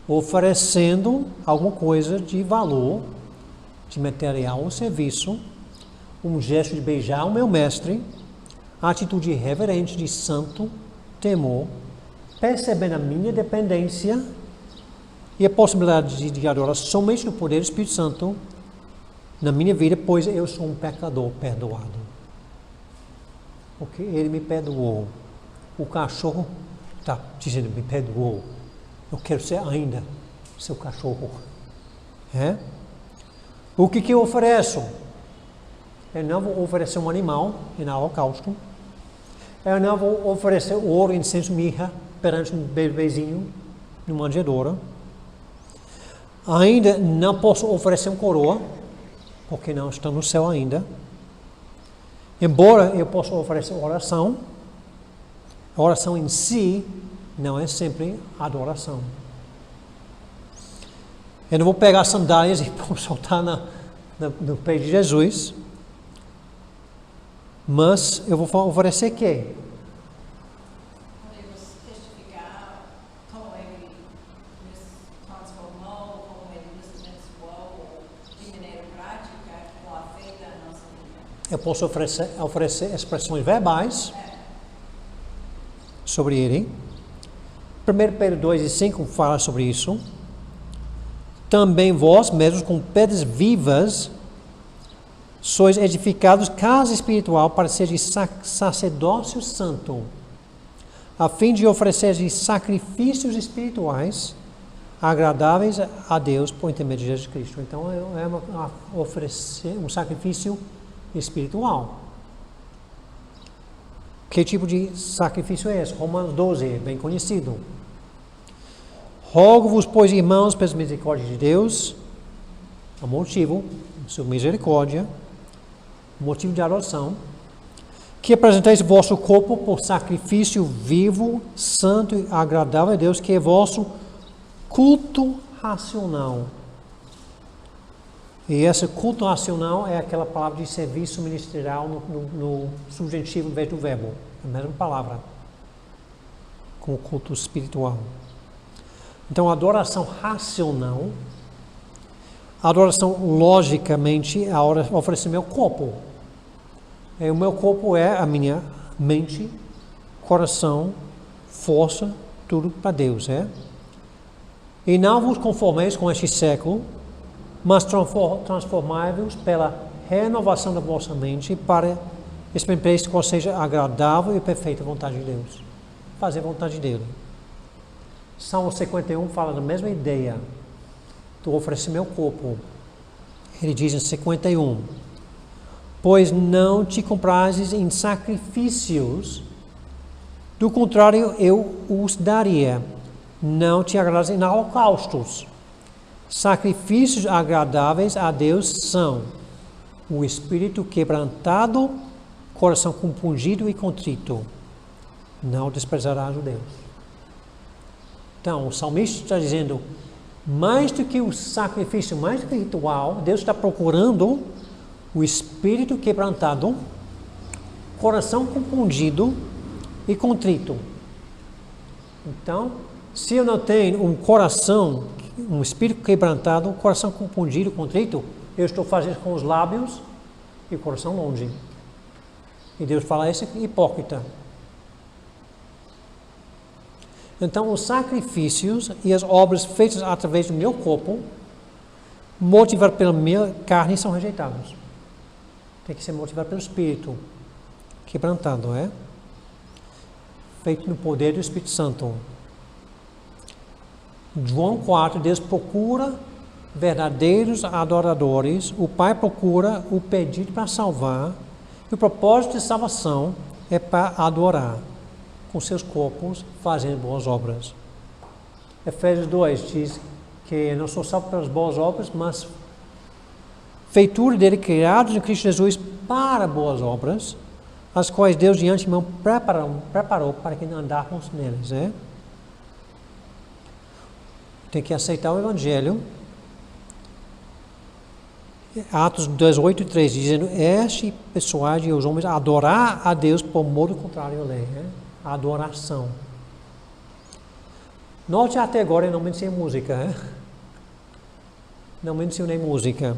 oferecendo alguma coisa de valor, de material ou serviço, um gesto de beijar o meu mestre, a atitude reverente de santo temor, percebendo a minha dependência e a possibilidade de adorar somente no poder do Espírito Santo na minha vida, pois eu sou um pecador perdoado. Porque ele me perdoou. O cachorro está dizendo, me perdoou. Eu quero ser ainda seu cachorro. O que eu ofereço? Eu não vou oferecer um animal em holocausto. Eu não vou oferecer ouro, incenso, mirra perante um bebezinho numa manjedoura. Ainda não posso oferecer uma coroa, porque não está no céu ainda. Embora eu possa oferecer oração, a oração em si não é sempre adoração. Eu não vou pegar sandálias e soltar no pé de Jesus, mas eu vou oferecer o quê? Podemos testificar como ele nos transformou, como ele nos abençoou de maneira prática com a fé da nossa vida. Eu posso oferecer expressões verbais sobre ele. 1 Pedro 2:5 fala sobre isso. Também vós mesmos com pedras vivas sois edificados casa espiritual para ser de sacerdócio santo, a fim de oferecer sacrifícios espirituais agradáveis a Deus por intermédio de Jesus Cristo. Então é oferecer um sacrifício espiritual. Que tipo de sacrifício é esse? Romanos 12, bem conhecido. Rogo-vos, pois, irmãos, pelas misericórdias de Deus, o motivo, sua misericórdia, motivo de adoção, que apresenteis o vosso corpo por sacrifício vivo, santo e agradável a Deus, que é vosso culto racional. E esse culto racional é aquela palavra de serviço ministerial no subjuntivo em vez do verbo. A mesma palavra. Com o culto espiritual. Então, a adoração racional, a adoração logicamente, é oferecer meu corpo. E o meu corpo é a minha mente, coração, força, tudo para Deus, é? E não vos conformeis com este século, mas transformai-vos pela renovação da vossa mente para experimentar qual seja agradável e perfeita vontade de Deus. Fazer a vontade dele. Salmo 51 fala da mesma ideia do oferecer meu corpo. Ele diz em 51, pois não te comprases em sacrifícios, do contrário eu os daria. Não te agrades em holocaustos. Sacrifícios agradáveis a Deus são o espírito quebrantado, coração compungido e contrito. Não desprezarás o Deus. Então, o salmista está dizendo, mais do que o sacrifício, mais do que o ritual, Deus está procurando o espírito quebrantado, coração compungido e contrito. Então, se eu não tenho um coração, um espírito quebrantado, um coração compungido, contrito, eu estou fazendo com os lábios e o coração longe. E Deus fala, esse é hipócrita. Então, os sacrifícios e as obras feitas através do meu corpo, motivados pela minha carne, são rejeitados. Tem que ser motivado pelo Espírito, quebrantado, é? Feito no poder do Espírito Santo. João 4, Deus procura verdadeiros adoradores, o Pai procura o pedido para salvar, e o propósito de salvação é para adorar, com seus corpos, fazendo boas obras. Efésios 2 diz que eu não sou salvo pelas boas obras, mas feitura dele, criados em Cristo Jesus para boas obras, as quais Deus de antemão preparou para que andarmos neles. Tem que aceitar o Evangelho. Atos 18 e 3, dizendo, este pessoais e os homens adorar a Deus por modo contrário à lei. Adoração. Note até agora eu não mencionei música. Não mencionei música.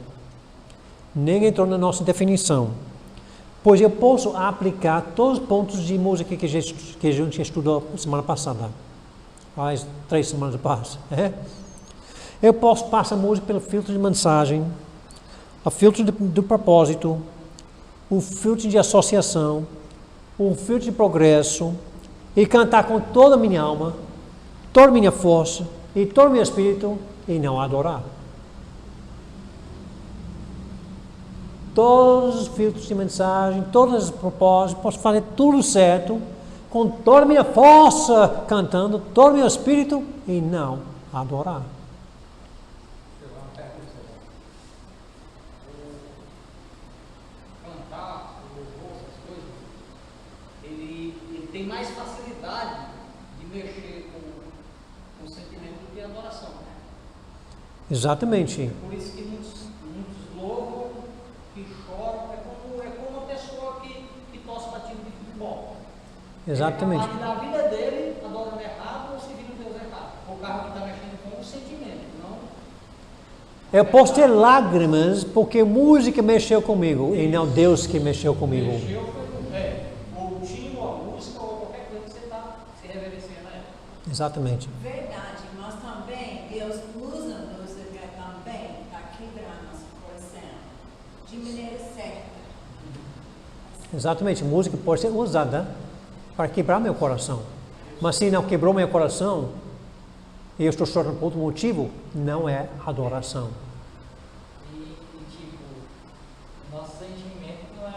Nem entrou na nossa definição. Pois eu posso aplicar todos os pontos de música que a gente estudou semana passada. Faz 3 semanas atrás. Eu posso passar a música pelo filtro de mensagem, o filtro do propósito, o filtro de associação, o filtro de progresso, e cantar com toda a minha alma, toda a minha força e todo o meu espírito, e não adorar. Todos os filtros de mensagem, todos os propósitos, posso fazer tudo certo, com toda a minha força, cantando, todo o meu espírito, e não adorar. Cantar, o louvor, essas coisas, ele tem mais facilidade de mexer com o sentimento do que a adoração. Exatamente. Por isso que muitos louvam, que choram, é como uma pessoa que torce para time de futebol. Exatamente. Ele, na vida dele, adorando errado ou servindo Deus errado. O carro que está mexendo com o sentimento, não. Eu posso ter lágrimas porque a música mexeu comigo e não Deus que mexeu comigo. Mexeu foi ou o time, ou a música, ou qualquer coisa que você está se reverenciando a ela. Exatamente. Verdade, mas também Deus usa música também para quebrar nosso coração de maneira certa. Exatamente. A música pode ser usada para quebrar meu coração. Mas se não quebrou meu coração, e eu estou chorando por outro motivo, não é adoração. E tipo, nosso sentimento não é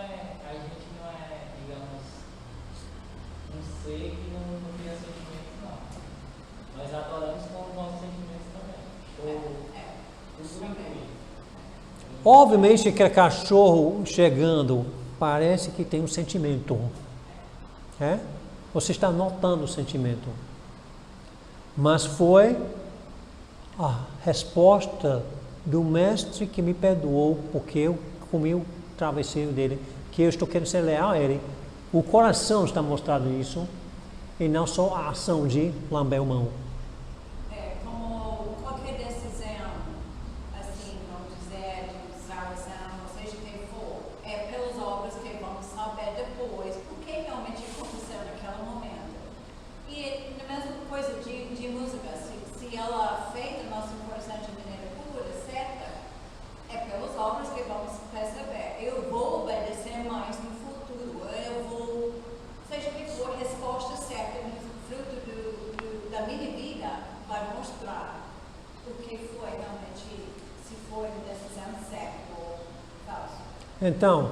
Obviamente, aquele cachorro chegando parece que tem um sentimento. É? Você está notando o sentimento. Mas foi a resposta do mestre que me perdoou porque eu comi o travesseiro dele, que eu estou querendo ser leal a ele. O coração está mostrando isso e não só a ação de lamber a mão. Como qualquer decisão, assim, vamos dizer, de salvação, ou seja, quem for, pelas obras que vamos saber depois, o que realmente aconteceu naquele momento. E a mesma coisa de música, se ela é feita no nosso coração de maneira pura, certa, é pelas obras que vamos perceber. Eu vou obedecer mais no futuro, eu vou, seja que for, a resposta certa, o fruto da minha vida vai mostrar o que foi realmente, se foi a decisão certa ou falsa. Então,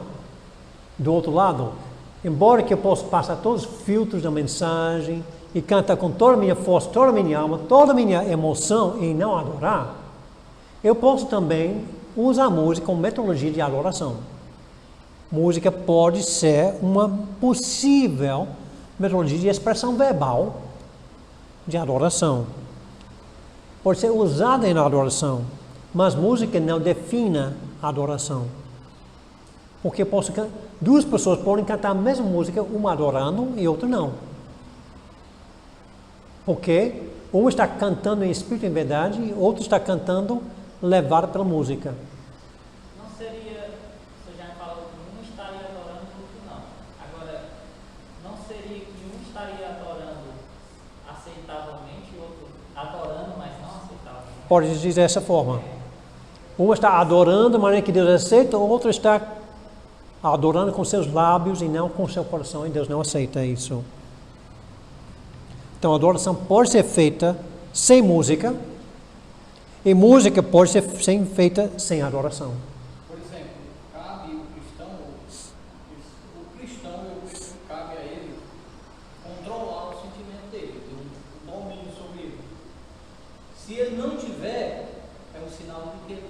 do outro lado, embora que eu possa passar todos os filtros da mensagem e cantar com toda a minha força, toda a minha alma, toda a minha emoção e não adorar, eu posso também usar a música como metodologia de adoração. Música pode ser uma possível metodologia de expressão verbal de adoração. Pode ser usada em adoração, mas música não define a adoração. Porque duas pessoas podem cantar a mesma música, uma adorando e outra não. Porque uma está cantando em espírito e em verdade e outra está cantando levada pela música. Não seria, você já falou que um estaria adorando e o outro não. Agora, não seria que um estaria adorando aceitavelmente e o outro adorando, mas não aceitavelmente? Pode dizer dessa forma. Uma está adorando de maneira que Deus aceita, a outra está adorando com seus lábios e não com seu coração, e Deus não aceita isso. Então a adoração pode ser feita sem música, e música pode ser feita sem adoração. Por exemplo, cabe o cristão, cabe a ele controlar o sentimento dele, o domínio sobre ele. Se ele não tiver, é um sinal de que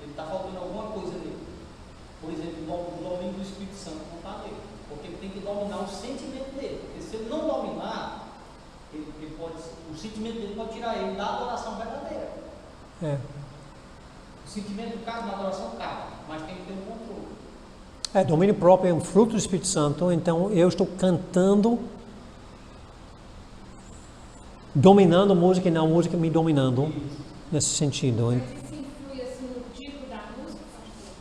ele está faltando alguma coisa nele. Por exemplo, o domínio do Espírito Santo não está nele, porque ele tem que dominar o sentimento dele. Porque se ele não dominar, o sentimento dele pode tirar ele da adoração verdadeira. O sentimento cai, na adoração cai, mas tem que ter um controle. Domínio próprio é um fruto do Espírito Santo, então eu estou cantando, dominando a música e não a música me dominando, nesse sentido. Mas isso influi assim no tipo da música, pastor?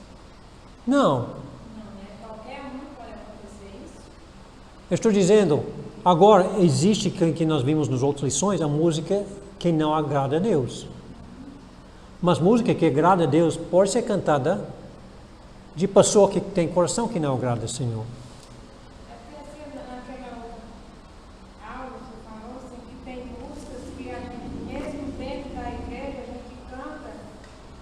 Não, Não, né? Qualquer um pode acontecer isso? eu estou dizendo, agora existe que nós vimos nas outras lições, a música que não agrada a Deus. Mas música que agrada a Deus pode ser cantada de pessoa que tem coração que não agrada ao Senhor. É porque assim, naquela aula você falou assim, que tem músicas que a gente, mesmo dentro da igreja, a gente canta,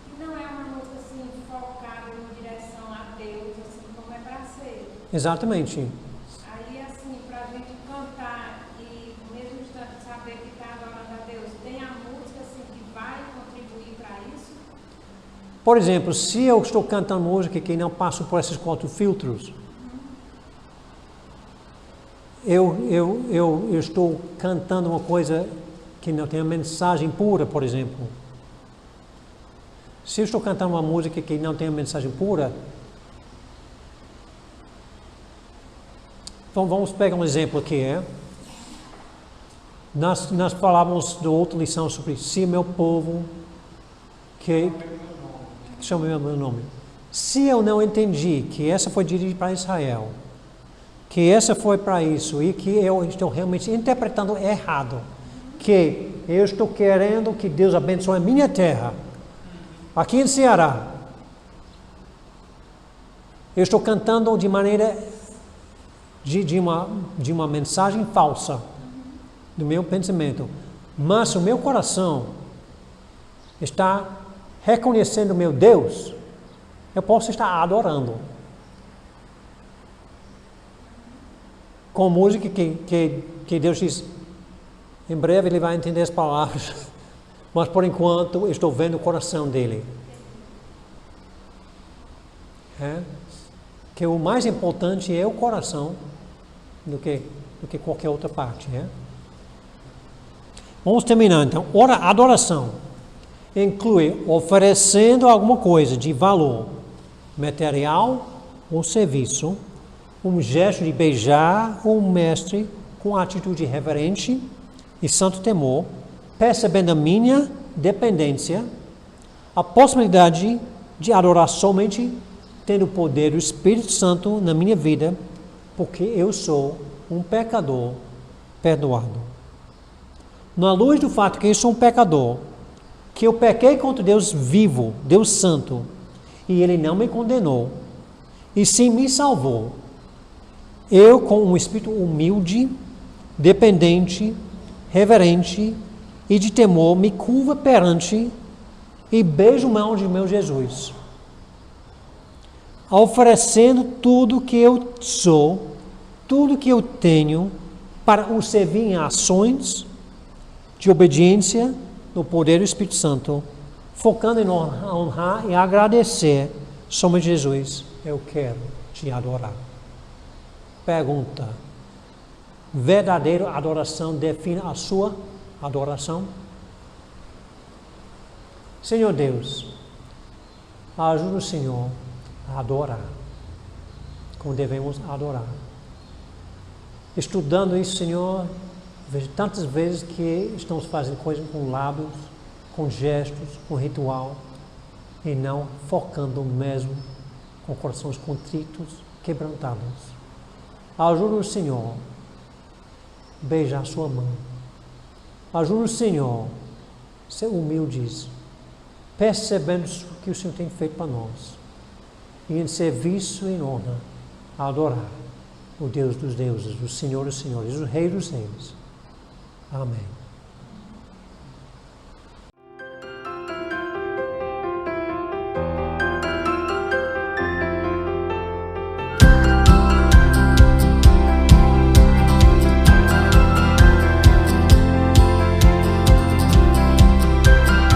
que não é uma música assim, focada em direção a Deus, assim, como é para ser. Exatamente. Aí assim, para a gente cantar e mesmo saber que está adorando a Deus, tem a música assim, que vai contribuir para isso? Por exemplo, se eu estou cantando música que não passa por esses 4 filtros, eu estou cantando uma coisa que não tem uma mensagem pura, por exemplo. Se eu estou cantando uma música que não tem uma mensagem pura, então vamos pegar um exemplo aqui. Nós falávamos da outra lição sobre se meu povo que chama meu nome. Se eu não entendi que essa foi dirigida para Israel, que essa foi para isso e que eu estou realmente interpretando errado, que eu estou querendo que Deus abençoe a minha terra, aqui em Ceará, eu estou cantando de maneira de uma mensagem falsa do meu pensamento, mas o meu coração está reconhecendo o meu Deus, eu posso estar adorando. Com música que Deus diz, em breve ele vai entender as palavras, mas por enquanto eu estou vendo o coração dele. que o mais importante é o coração do que qualquer outra parte. Vamos terminar então. Adoração inclui oferecendo alguma coisa de valor material ou serviço, um gesto de beijar o mestre com atitude reverente e santo temor, percebendo a minha dependência, a possibilidade de adorar somente tendo o poder do Espírito Santo na minha vida, porque eu sou um pecador perdoado. Na luz do fato que eu sou um pecador, que eu pequei contra Deus vivo, Deus santo, e Ele não me condenou, e sim me salvou, eu com um espírito humilde, dependente, reverente e de temor, me curvo perante e beijo a mão de meu Jesus, oferecendo tudo que eu sou, tudo que eu tenho, para o servir em ações de obediência no poder do Espírito Santo, focando em honrar e agradecer somente Jesus. Eu quero te adorar. Pergunta: verdadeira adoração define a sua adoração? Senhor Deus, ajuda o Senhor a adorar como devemos adorar. Estudando isso, Senhor, vejo tantas vezes que estamos fazendo coisas com lábios, com gestos, com ritual, e não focando mesmo com corações contritos, quebrantados. Ajuda o Senhor a beijar a sua mão. Ajuda o Senhor a ser humildes, percebendo o que o Senhor tem feito para nós, e em serviço e em honra, a adorar o Deus dos deuses, o Senhor dos senhores, o Rei dos reis. Amém.